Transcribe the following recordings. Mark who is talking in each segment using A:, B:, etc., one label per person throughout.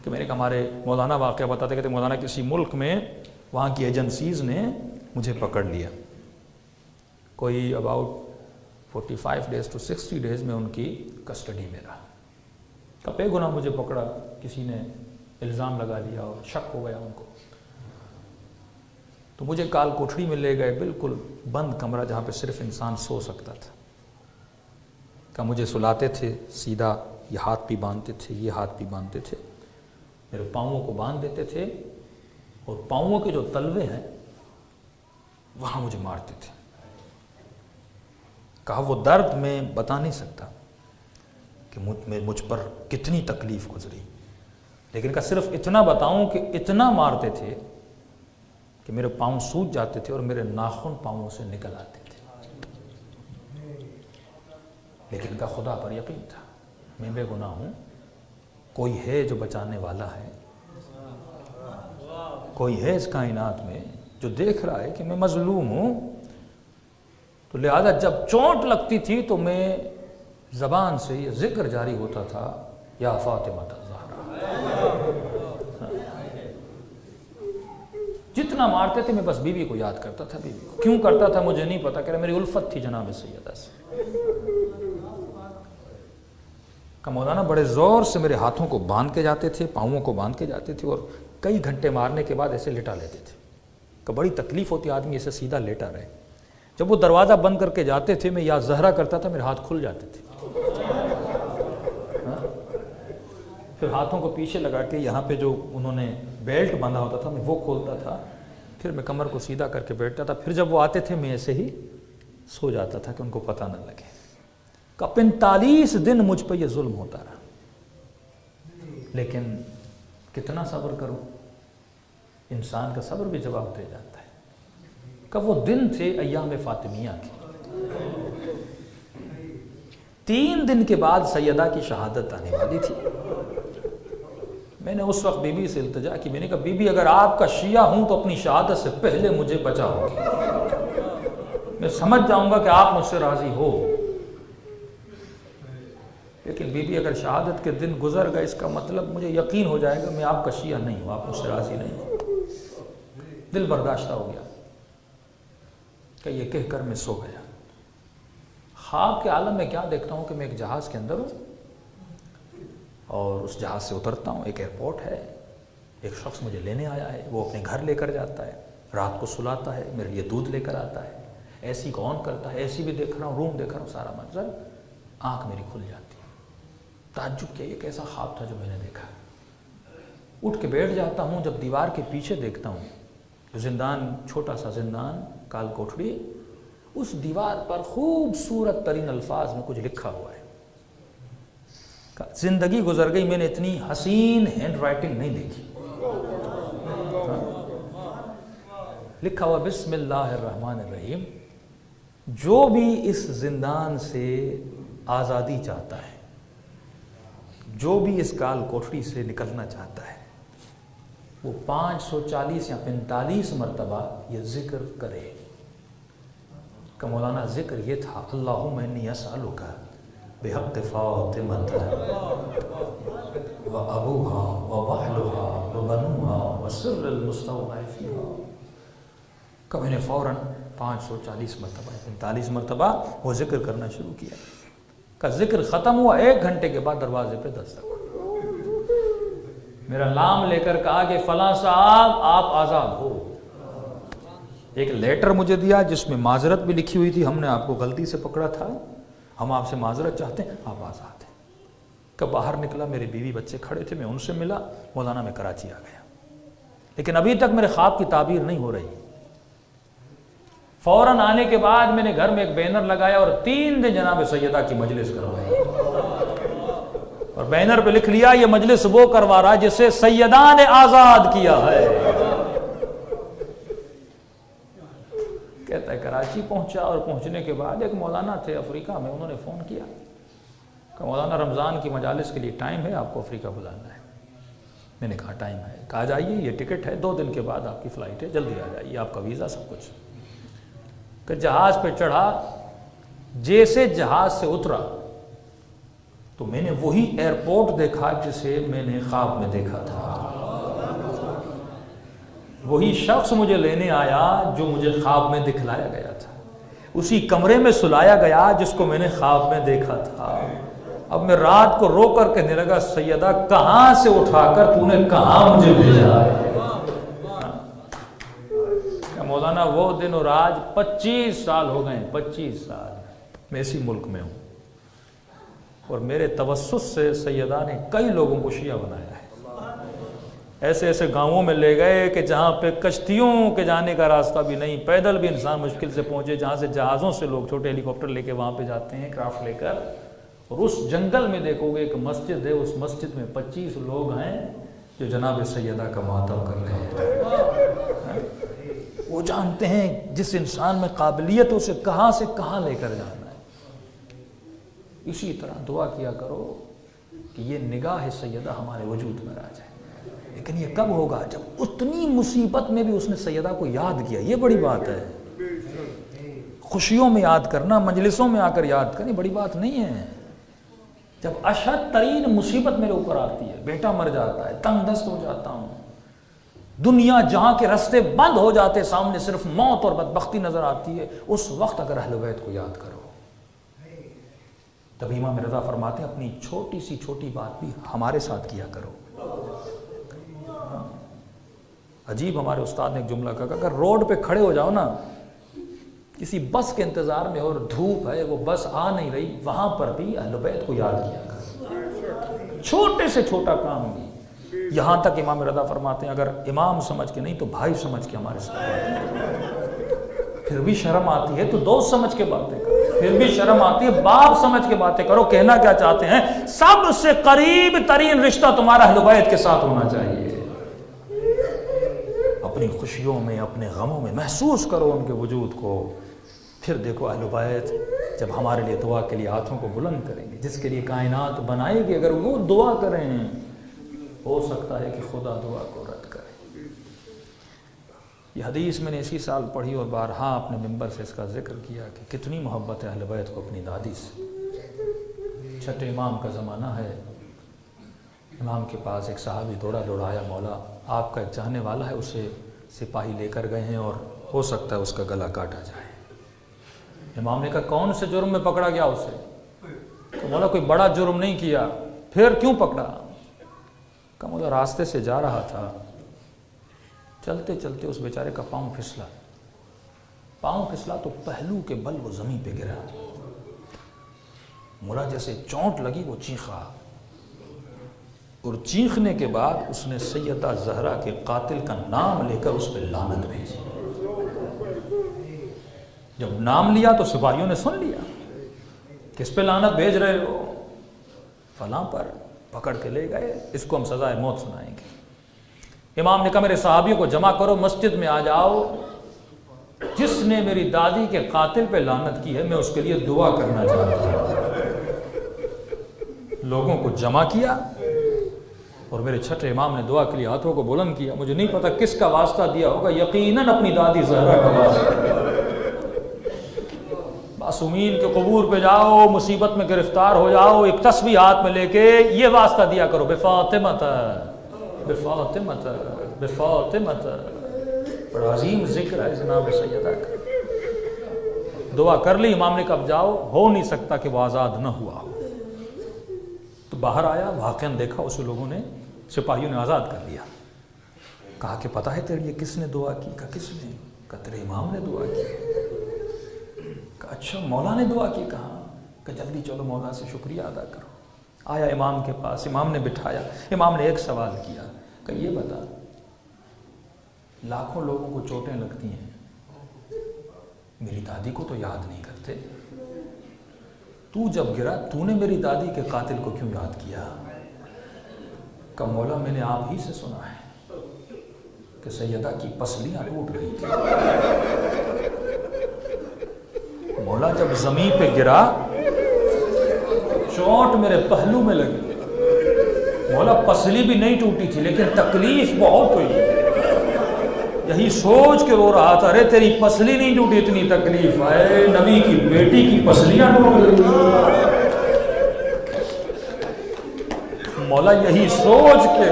A: کہ میں نے کہا ہمارے مولانا واقعہ بتاتے کہتے مولانا کسی ملک میں وہاں کی ایجنسیز نے مجھے پکڑ لیا، کوئی اباؤٹ 45 days to 60 days میں ان کی کسٹڈی میں رہا۔ کب بے گناہ مجھے پکڑا، کسی نے الزام لگا دیا اور شک ہو گیا ان کو، تو مجھے کال کوٹھڑی میں لے گئے، بالکل بند کمرہ جہاں پہ صرف انسان سو سکتا تھا۔ کہ مجھے سلاتے تھے سیدھا، یہ ہاتھ بھی باندھتے تھے، یہ ہاتھ بھی باندھتے تھے، میرے پاؤں کو باندھ دیتے تھے اور پاؤں کے جو تلوے ہیں وہاں مجھے مارتے تھے۔ کہا وہ درد میں بتا نہیں سکتا کہ مجھ پر کتنی تکلیف گزری، لیکن کہا صرف اتنا بتاؤں کہ اتنا مارتے تھے کہ میرے پاؤں سوج جاتے تھے اور میرے ناخن پاؤں سے نکل آتے تھے، لیکن کا خدا پر یقین تھا، میں بے گناہ ہوں، کوئی ہے جو بچانے والا ہے، کوئی ہے اس کائنات میں جو دیکھ رہا ہے کہ میں مظلوم ہوں۔ تو لہذا جب چوٹ لگتی تھی تو میں زبان سے یہ ذکر جاری ہوتا تھا، یا فاطمہ الزہرا۔ جتنا مارتے تھے میں بس بیوی کو یاد کرتا تھا، بیوی کو کیوں کرتا تھا مجھے نہیں پتا، کہ میری الفت تھی جناب سیدہ سے۔ کہ مولانا بڑے زور سے میرے ہاتھوں کو باندھ کے جاتے تھے، پاؤں کو باندھ کے جاتے تھے، اور کئی گھنٹے مارنے کے بعد ایسے لٹا لیتے تھے کہ بڑی تکلیف ہوتی آدمی ایسے سیدھا لیٹا رہے۔ جب وہ دروازہ بند کر کے جاتے تھے میں یا زہرا کرتا تھا، میرے ہاتھ کھل جاتے تھے، پھر ہاتھوں کو پیچھے لگا کے یہاں پہ جو انہوں نے بیلٹ باندھا ہوتا تھا میں وہ کھولتا تھا، پھر میں کمر کو سیدھا کر کے بیٹھتا تھا، پھر جب وہ آتے تھے میں ایسے ہی سو جاتا تھا کہ ان کو پتہ نہ لگے۔ کہ 45 دن مجھ پہ یہ ظلم ہوتا رہا، لیکن کتنا صبر کروں، انسان کا صبر بھی جواب دے جاتا ہے۔ کہ وہ دن تھے ایام فاطمیہ کے، 3 دن کے بعد سیدہ کی شہادت آنے والی تھی۔ میں نے اس وقت بی بی سے التجا کی، میں نے کہا بی بی اگر آپ کا شیعہ ہوں تو اپنی شہادت سے پہلے مجھے بچاؤ گے، میں سمجھ جاؤں گا کہ آپ مجھ سے راضی ہو، لیکن بی بی اگر شہادت کے دن گزر گئے اس کا مطلب مجھے یقین ہو جائے گا میں آپ کا شیعہ نہیں ہوں، آپ مجھ سے راضی نہیں ہوں۔ دل برداشتہ ہو گیا کہ یہ کہہ کر میں سو گیا۔ خواب کے عالم میں کیا دیکھتا ہوں کہ میں ایک جہاز کے اندر ہوں اور اس جہاز سے اترتا ہوں، ایک ایئرپورٹ ہے، ایک شخص مجھے لینے آیا ہے، وہ اپنے گھر لے کر جاتا ہے، رات کو سلاتا ہے، میرے لیے دودھ لے کر آتا ہے، ایسی کو آن کرتا ہے، ایسی بھی دیکھ رہا ہوں، روم دیکھ رہا ہوں، سارا منظر، آنکھ میری کھل جاتی ہے۔ تعجب کیا، یہ کیسا خواب تھا جو میں نے دیکھا۔ اٹھ کے بیٹھ جاتا ہوں، جب دیوار کے پیچھے دیکھتا ہوں زندان، چھوٹا سا زندان کال کوٹھڑی، اس دیوار پر خوبصورت ترین الفاظ میں کچھ لکھا ہوا ہے۔ زندگی گزر گئی میں نے اتنی حسین ہینڈ رائٹنگ نہیں دیکھی۔ لکھا ہوا بسم اللہ الرحمن الرحیم، جو بھی اس زندان سے آزادی چاہتا ہے، جو بھی اس کال کوٹھڑی سے نکلنا چاہتا ہے، وہ 540 یا 45 مرتبہ یہ ذکر کرے۔ کہ مولانا ذکر یہ تھا، اللہم انی اسألک بحق فاطمۃ و ابوہا و وحلہا و بنوہا و سر المستودع فیہا۔ کہ میں نے فوراً 540 مرتبہ 45 مرتبہ وہ ذکر کرنا شروع کیا۔ کہ ذکر ختم ہوا، 1 گھنٹے کے بعد دروازے پہ دستک ہوئی۔ میرا نام لے کر کہا کہ فلاں صاحب آپ آزاد ہو۔ ایک لیٹر مجھے دیا جس میں معذرت بھی لکھی ہوئی تھی، ہم نے آپ کو غلطی سے پکڑا تھا، ہم آپ سے معذرت چاہتے ہیں، آپ آزاد ہیں۔ کہ باہر نکلا، میرے بیوی بچے کھڑے تھے، میں ان سے ملا، مولانا میں کراچی آ گیا، لیکن ابھی تک میرے خواب کی تعبیر نہیں ہو رہی۔ فوراً آنے کے بعد میں نے گھر میں ایک بینر لگایا اور 3 دن جناب سیدہ کی مجلس کروائی، اور بینر پہ لکھ لیا یہ مجلس وہ کروا رہا جسے سیدہ نے آزاد کیا ہے۔ کہتا ہے کراچی پہنچا، اور پہنچنے کے بعد ایک مولانا تھے افریقہ میں، انہوں نے فون کیا کہ مولانا رمضان کی مجالس کے لیے ٹائم ہے، آپ کو افریقہ بلانا ہے۔ میں نے کہا ٹائم ہے، کہا جائیے یہ ٹکٹ ہے، 2 دن کے بعد آپ کی فلائٹ ہے، جلدی آ جائیے، آپ کا ویزا سب کچھ۔ کہ جہاز پہ چڑھا، جیسے جہاز سے اترا تو میں نے وہی ایئرپورٹ دیکھا جسے میں نے خواب میں دیکھا تھا، وہی شخص مجھے لینے آیا جو مجھے خواب میں دکھلایا گیا تھا، اسی کمرے میں سلایا گیا جس کو میں نے خواب میں دیکھا تھا۔ اب میں رات کو رو کر کہنے لگا سیدہ کہاں سے اٹھا کر تو نے کہاں مجھے بھیجا ہے؟ مولانا وہ دن اور آج 25 سال ہو گئے، 25 سال میں اسی ملک میں ہوں، اور میرے توسط سے سیدہ نے کئی لوگوں کو شیعہ بنایا ہے۔ ایسے ایسے گاؤں میں لے گئے کہ جہاں پہ کشتیوں کے جانے کا راستہ بھی نہیں، پیدل بھی انسان مشکل سے پہنچے، جہاں سے جہازوں سے لوگ چھوٹے ہیلی کاپٹر لے کے وہاں پہ جاتے ہیں، کرافٹ لے کر، اور اس جنگل میں دیکھو گے ایک مسجد ہے، اس مسجد میں 25 لوگ ہیں جو جناب سیدہ کا ماتم کر رہے ہیں۔ وہ جانتے ہیں جس انسان میں قابلیت اسے کہاں سے کہاں لے کر جانا ہے۔ اسی طرح دعا کیا کرو کہ یہ نگاہ سیدہ ہمارے وجود میں آ جائے، لیکن یہ کب ہوگا؟ جب اتنی مصیبت میں بھی اس نے سیدہ کو یاد کیا۔ یہ بڑی بات ہے، خوشیوں میں یاد کرنا، مجلسوں میں آ کر یاد کرنا بڑی بات نہیں ہے۔ جب اشد ترین مصیبت میرے اوپر آتی ہے، بیٹا مر جاتا ہے، تنگ دست ہو جاتا ہوں، دنیا جہاں کے راستے بند ہو جاتے، سامنے صرف موت اور بدبختی نظر آتی ہے، اس وقت اگر اہل بیت کو یاد کرو، تب امام رضا فرماتے ہیں اپنی چھوٹی سی چھوٹی بات بھی ہمارے ساتھ کیا کرو۔ عجیب، ہمارے استاد نے ایک جملہ کہا کہ اگر روڈ پہ کھڑے ہو جاؤ نا، کسی بس کے انتظار میں اور دھوپ ہے، وہ بس آ نہیں رہی، وہاں پر بھی اہل بیت کو یاد کیا کرو، چھوٹے سے چھوٹا کام بھی۔ یہاں تک امام رضا فرماتے ہیں اگر امام سمجھ کے نہیں تو بھائی سمجھ کے ہمارے ساتھ باتیں کرو، پھر بھی شرم آتی ہے تو دوست سمجھ کے باتیں کرو، پھر بھی شرم آتی ہے باپ سمجھ کے باتیں کرو۔ کہنا کیا چاہتے ہیں؟ سب سے قریب ترین رشتہ تمہارا اہل بیت کے ساتھ ہونا چاہیے۔ اپنی خوشیوں میں، اپنے غموں میں محسوس کرو ان کے وجود کو، پھر دیکھو اہل بیت جب ہمارے لیے دعا کے لیے ہاتھوں کو بلند کریں گے، جس کے لیے کائنات بنائے گی، اگر وہ دعا کریں ہو سکتا ہے کہ خدا دعا کو رد کرے۔ یہ حدیث میں نے اسی سال پڑھی اور بارہا اپنے ممبر سے اس کا ذکر کیا کہ کتنی محبت ہے اہل بیت کو اپنی دادی سے۔ چھٹے امام کا زمانہ ہے، امام کے پاس ایک صحابی دوڑا دوڑایا، مولا آپ کا ایک چاہنے والا ہے، اسے سپاہی لے کر گئے ہیں اور ہو سکتا ہے اس کا گلا کاٹا جائے۔ امام نے کہا کون سے جرم میں پکڑا گیا اسے؟ تو مولا کوئی بڑا جرم نہیں کیا، پھر کیوں پکڑا؟ کہ مولا راستے سے جا رہا تھا، چلتے چلتے اس بیچارے کا پاؤں پھسلا تو پہلو کے بل وہ زمین پہ گرا، مولا جیسے چونٹ لگی وہ چیخا، اور چیخنے کے بعد اس نے سیدہ زہرا کے قاتل کا نام لے کر اس پہ لعنت بھیجی۔ جب نام لیا تو سپاہیوں نے سن لیا، کس پہ لعنت بھیج رہے ہو؟ فلاں پر۔ پکڑ کے لے گئے، اس کو ہم سزائے موت سنائیں گے۔ امام نے کہا میرے صحابیوں کو جمع کرو، مسجد میں آ جاؤ، جس نے میری دادی کے قاتل پہ لعنت کی ہے میں اس کے لیے دعا کرنا چاہتا ہوں۔ لوگوں کو جمع کیا اور میرے چھٹے امام نے دعا کے لیے ہاتھوں کو بلند کیا۔ مجھے نہیں پتا کس کا واسطہ دیا ہوگا، یقیناً اپنی دادی زہرا کا واسطہ۔ معصومین کے قبور پہ جاؤ، مصیبت میں گرفتار ہو جاؤ، ایک تسبیح ہاتھ میں لے کے یہ واسطہ دیا کرو، بفاطمۃ بفاطمۃ بفاطمۃ۔ بڑا عظیم ذکر ہے جناب سیدہ کا۔ دعا کر لی، امام نے کب جاؤ، ہو نہیں سکتا کہ وہ آزاد نہ ہوا ہو۔ تو باہر آیا، واقعاً دیکھا اسے لوگوں نے، سپاہیوں نے آزاد کر لیا۔ کہا کہ پتہ ہے تیرے لیے کس نے دعا کی؟ کہا کس نے؟ کہا تیرے امام نے دعا کی۔ کہا اچھا مولا نے دعا کی؟ کہا کہ جلدی چلو مولا سے شکریہ ادا کرو۔ آیا امام کے پاس، امام نے بٹھایا، امام نے ایک سوال کیا کہ یہ بتا، لاکھوں لوگوں کو چوٹیں لگتی ہیں، میری دادی کو تو یاد نہیں کرتے، تو جب گرا تو نے میری دادی کے قاتل کو کیوں یاد کیا؟ کہ مولا میں نے آپ ہی سے سنا ہے کہ سیدہ کی پسلیاں ٹوٹ رہی تھی۔ مولا جب زمین پہ گرا چوٹ میرے پہلو میں لگی، مولا پسلی بھی نہیں ٹوٹی تھی لیکن تکلیف بہت ہوئی، یہی سوچ کے رو رہا تھا، ارے تیری پسلی نہیں ٹوٹی اتنی تکلیف ہے، نبی کی بیٹی کی پسلیاں ٹوٹ گئی۔ مولا یہی سوچ کے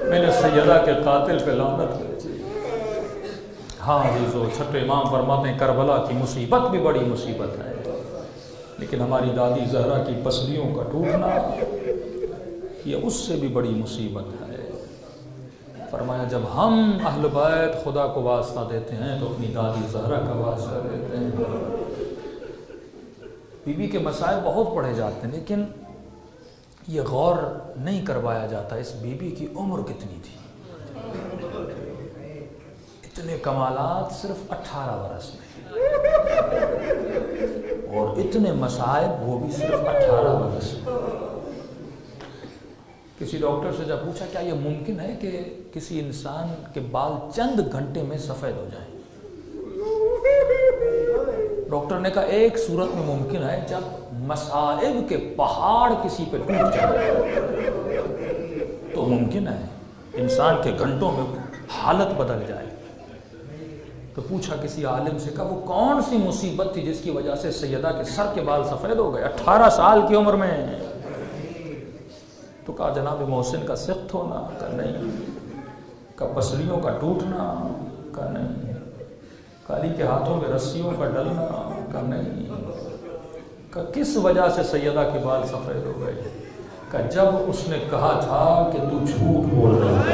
A: میں نے سیدہ کے قاتل پہ لعنت بھیجی۔ ہاں عزیزو، چھٹے امام فرماتے ہیں کربلا کی مصیبت بھی بڑی مصیبت ہے، لیکن ہماری دادی زہرا کی پسلیوں کا ٹوٹنا یہ اس سے بھی بڑی مصیبت ہے۔ فرمایا جب ہم اہل بیت خدا کو واسطہ دیتے ہیں تو اپنی دادی زہرا کا واسطہ دیتے ہیں۔ بی بی کے مسائل بہت پڑھے جاتے ہیں، لیکن یہ غور نہیں کروایا جاتا اس بی بی کی عمر کتنی تھی۔ اتنے کمالات صرف 18 برس میں، اور اتنے مصائب وہ بھی صرف 18 برس میں۔ کسی ڈاکٹر سے جب پوچھا کیا یہ ممکن ہے کہ کسی انسان کے بال چند گھنٹے میں سفید ہو جائیں؟ ڈاکٹر نے کہا ایک صورت میں ممکن ہے، جب مصائب کے پہاڑ کسی پہ ٹوٹ جائے تو ممکن ہے انسان کے گھنٹوں میں حالت بدل جائے۔ تو پوچھا کسی عالم سے، کہا وہ کون سی مصیبت تھی جس کی وجہ سے سیدہ کے سر کے بال سفید ہو گئے 18 سال کی عمر میں؟ تو کہا جناب محسن کا سخت ہونا، کہا نہیں، کہا پسلیوں کا ٹوٹنا، کہا نہیں، کالی کے ہاتھوں میں رسیوں کا ڈلنا، کہا نہیں، کہا کس وجہ سے سیدہ کے بال سفید ہو گئے؟ کہا جب اس نے کہا تھا کہ تو جھوٹ بول رہا ہے۔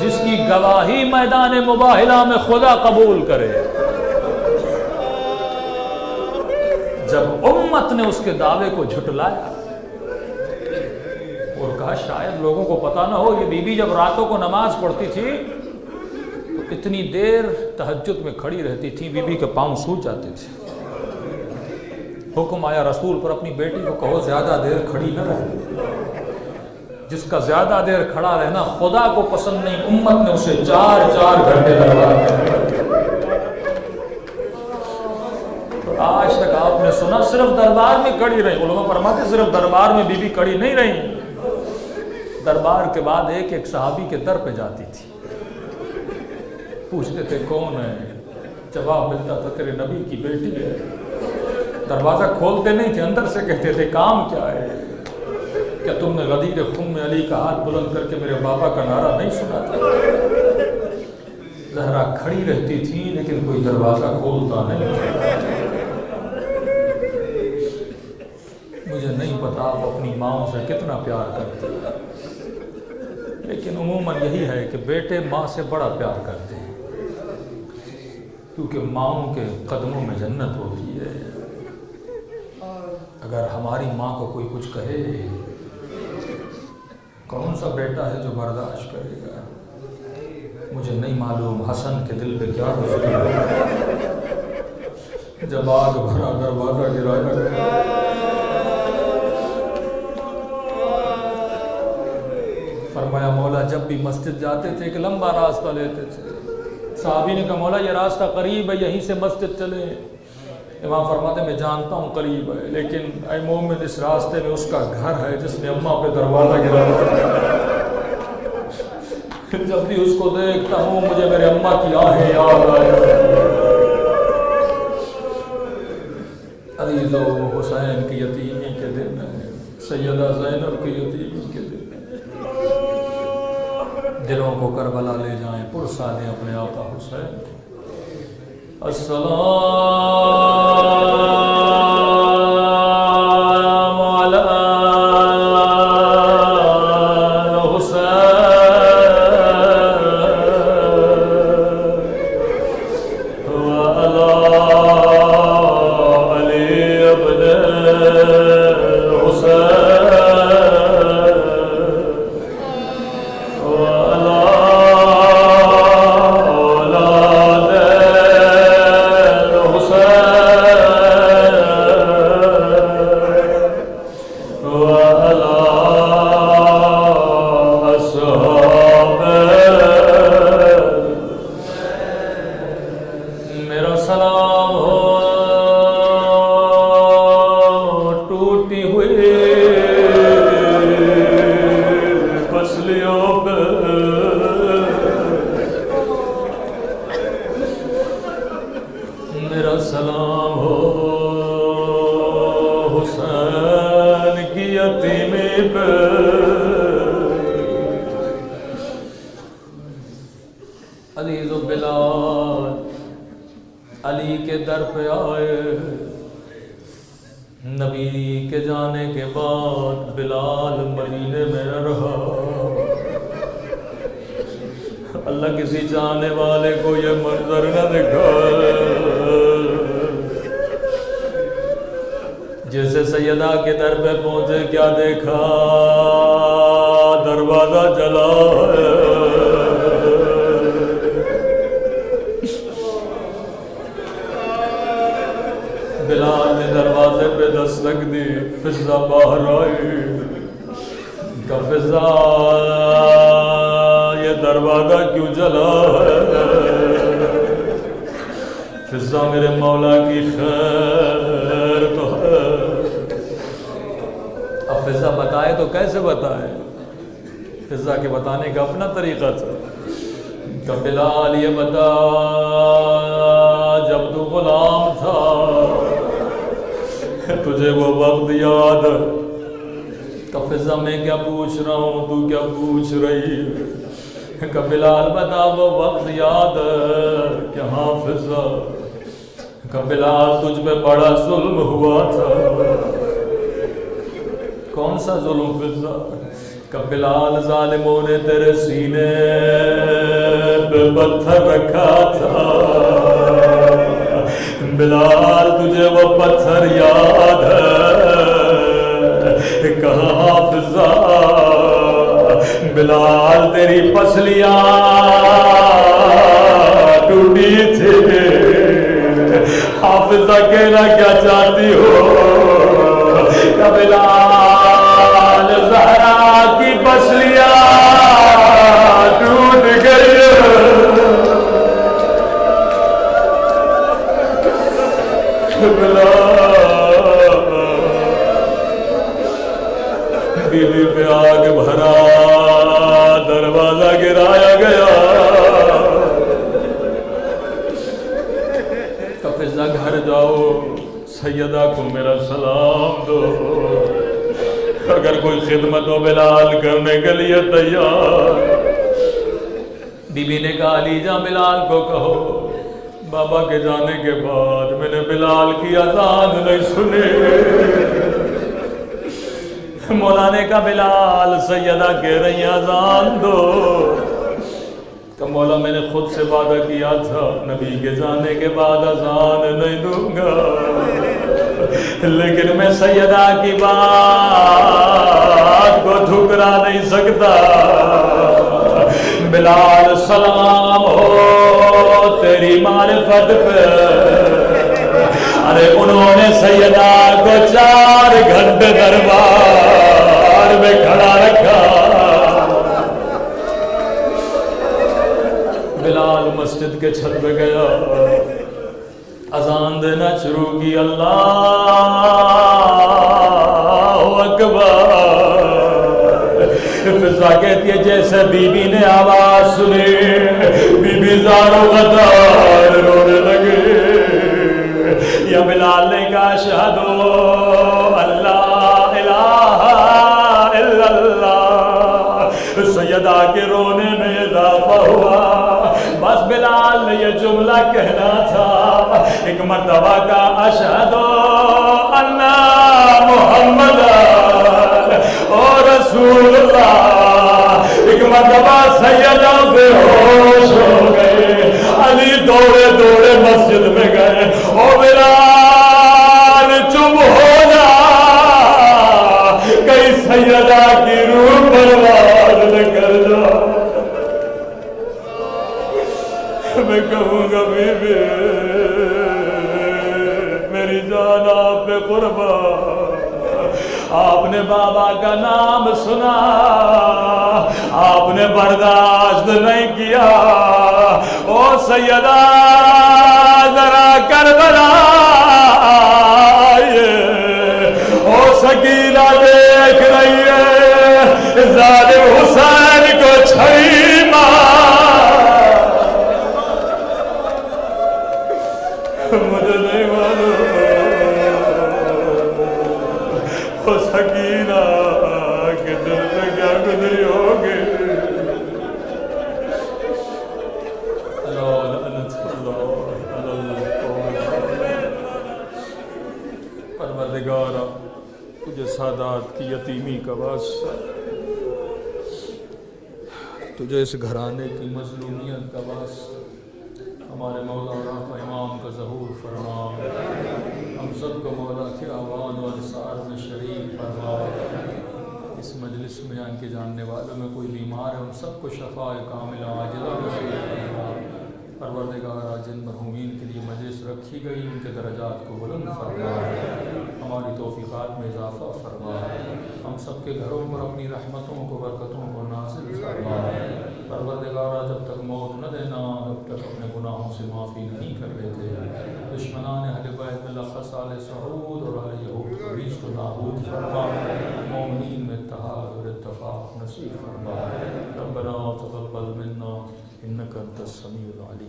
A: جس کی گواہی میدان مباہلہ میں خدا قبول کرے، جب امت نے اس کے دعوے کو جھٹلایا اور کہا شاید لوگوں کو پتہ نہ ہو، یہ بی بی جب راتوں کو نماز پڑھتی تھی تو اتنی دیر تہجد میں کھڑی رہتی تھی، بی بی کے پاؤں سوج جاتے تھے۔ حکم آیا رسول پر، اپنی بیٹی کو کہو زیادہ دیر کھڑی نہ رہے۔ جس کا زیادہ دیر کھڑا رہنا خدا کو پسند نہیں، امت نے اسے 4 گھنٹے دربار میں۔ آج تک آپ نے سنا صرف دربار میں کھڑی رہی، علماء فرماتے صرف دربار میں بی بی کھڑی نہیں رہی، دربار کے بعد ایک صحابی کے در پہ جاتی تھی، پوچھتے تھے کون ہے، جواب ملتا تھا تیرے نبی کی بیٹی ہے۔ دروازہ کھولتے نہیں تھے، اندر سے کہتے تھے کام کیا ہے؟ کیا تم نے غدیر خم میں علی کا ہاتھ بلند کر کے میرے بابا کا نعرہ نہیں سنا تھا؟ زہرا کھڑی رہتی تھی لیکن کوئی دروازہ کھولتا نہیں تھا۔ مجھے نہیں پتا آپ اپنی ماں سے کتنا پیار کرتے ہیں، لیکن عموماً یہی ہے کہ بیٹے ماں سے بڑا پیار کرتے ہیں، کیونکہ ماؤں کے قدموں میں جنت ہوتی ہے۔ اگر ہماری ماں کو کوئی کچھ کہے، کون سا بیٹا ہے جو برداشت کرے گا؟ مجھے نہیں معلوم حسن کے دل پہ کیا گزری جب آگ بھرا دروازہ گرایا گیا۔ فرمایا مولا جب بھی مسجد جاتے تھے ایک لمبا راستہ لیتے تھے، صحابی نے کہا مولا یہ راستہ قریب ہے، یہیں سے مسجد چلے۔ امام فرماتے میں جانتا ہوں قریب ہے، لیکن اے مومن اس راستے میں اس کا گھر ہے جس نے اماں پہ دروازہ گرایا۔ جب بھی اس کو دیکھتا ہوں مجھے میرے اماں کی آہیں یاد آئے۔ عزیزو حسین کی یتیمی کے دن ہے، سیدہ زینب کی یتیمی کے دن ہے، دلوں کو کربلا لے جائیں، پرسا دیں اپنے آقا حسین کو۔ السلام علی سلام ہو حسین کی یتیمی پہ، علی و بلال علی کے در پہ آئے، نبی کے جانے کے بعد بلال مدینے میں نہ رہا۔ اللہ کسی چاہنے والے کو یہ منظر نہ دکھائے جیسے سیدہ کے در پہ پہنچے کیا دیکھا، دروازہ جلا ہے۔ بلال نے دروازے پہ دستک دی، فضا باہر آئی، کہ فضا یہ دروازہ کیوں جلا ہے؟ فضا میرے مولا کی خیر تو ہے۔ اب فضا بتائے تو کیسے بتائے؟ فضا کے بتانے کا اپنا طریقہ تھا کہ بلال یہ بتا، جب تو غلام تھا تجھے وہ وقت یاد ہے؟ کہ فضا میں کیا پوچھ رہا ہوں، تو کیا پوچھ رہی ہے؟ کہ بلال بتا وہ وقت یاد ہے؟ کہ ہاں فضا۔ کہ بلال تجھ پہ بڑا ظلم ہوا تھا۔ کون سا ظلم فضا؟ کہ بلال ظالموں نے تیرے سینے پہ پتھر رکھا تھا۔ بلال تجھے وہ پتھر یاد ہے؟ کہاں حافظہ؟ بلال تیری پسلیاں ٹوٹی تھی۔ حافظہ کہنا کیا چاہتی ہو؟ کہ بلال زہرا کی پسلیاں ٹوٹ گئی۔ بیوی پہ آگ بھرا، دروازہ گرایا گیا۔ فضا گھر جاؤ، سیدہ کو میرا سلام دو، اگر کوئی خدمت ہو بلال کرنے کے لیے تیار۔ بی بی نے کہا علی جاں بلال کو کہو بابا کے جانے کے بعد میں نے بلال کی اذان نہیں سنی۔ مولا نے کہا بلال سیدہ کہہ رہی ہیں اذان دو۔ کہ مولا میں نے خود سے وعدہ کیا تھا نبی کے جانے کے بعد اذان نہیں دوں گا، لیکن میں سیدہ کی بات کو ٹھکرا نہیں سکتا۔ بلال سلام ہو تیری معرفت پہ، ارے انہوں نے سیدہ کو 4 گھنٹے دربار میں کھڑا رکھا۔ بلال مسجد کے چھت پہ گیا، اذان دینا شروع کی، اللہ اکبر۔ فضا کہتی ہے جیسے بی بی نے آواز سنی، بی بی زارو غدار رونے لگے۔ یا بلال نے کہا اشہدو اللہ الہ الا اللہ، سیدہ کے رونے میں اضافہ ہوا۔ بس بلال نے یہ جملہ کہنا تھا ایک مرتبہ کا، اشہدو ان محمد رسول اللہ۔ ایک مرتبہ سیدہ بے ہوش ہو گئے، علی دوڑے دوڑے مسجد میں گئے، او بلال چپ ہو جا، کئی سیدہ کی روح برباد نہ کر جا۔ میں کہوں گا بی بی میری جان آپ پہ قربان، آپ نے بابا کا نام سنا، آپ نے برداشت نہیں کیا۔ او سیدہ ذرا کربلا آئیے، او سکینہ دیکھ رہی ہے ظالم حسین کو چھری مار۔
B: مجھے نہیں معلوم وہ سکینہ کے دل میں کیا گزری ہوگی. پروردگارا تجھے سادات کی یتیمی کا واسطہ، تجھے اس گھرانے کی مظلومیت کا واسطہ، ہمارے مولا اور آقا امام کا ظہور فرما، ہم سب کو مولا کے آوان و انصار میں شریک فرما. اس مجلس میں ان کے جاننے والوں میں کوئی بیمار ہے ان سب کو شفاء کاملہ عاجلہ نصیب فرما. پروردگارا جن مرحومین کے لیے مجلس رکھی گئی ان کے درجات کو بلند فرما، ہماری توفیقات میں اضافہ فرما، ہم سب کے گھروں پر اپنی رحمتوں کو برکتوں کو نازل فرما. پروردگارا جب تک موت نہ دینا جب تک اپنے گناہوں سے معافی نہیں کر لیتے، دشمنان اہل بیت بالاخص آل سعود اور آل یہود کو نیست و نابود فرما، مومنین میں اتحاد اور اتفاق نصیب فرما. ربنا تقبل منا انک انت السمیع العلیم.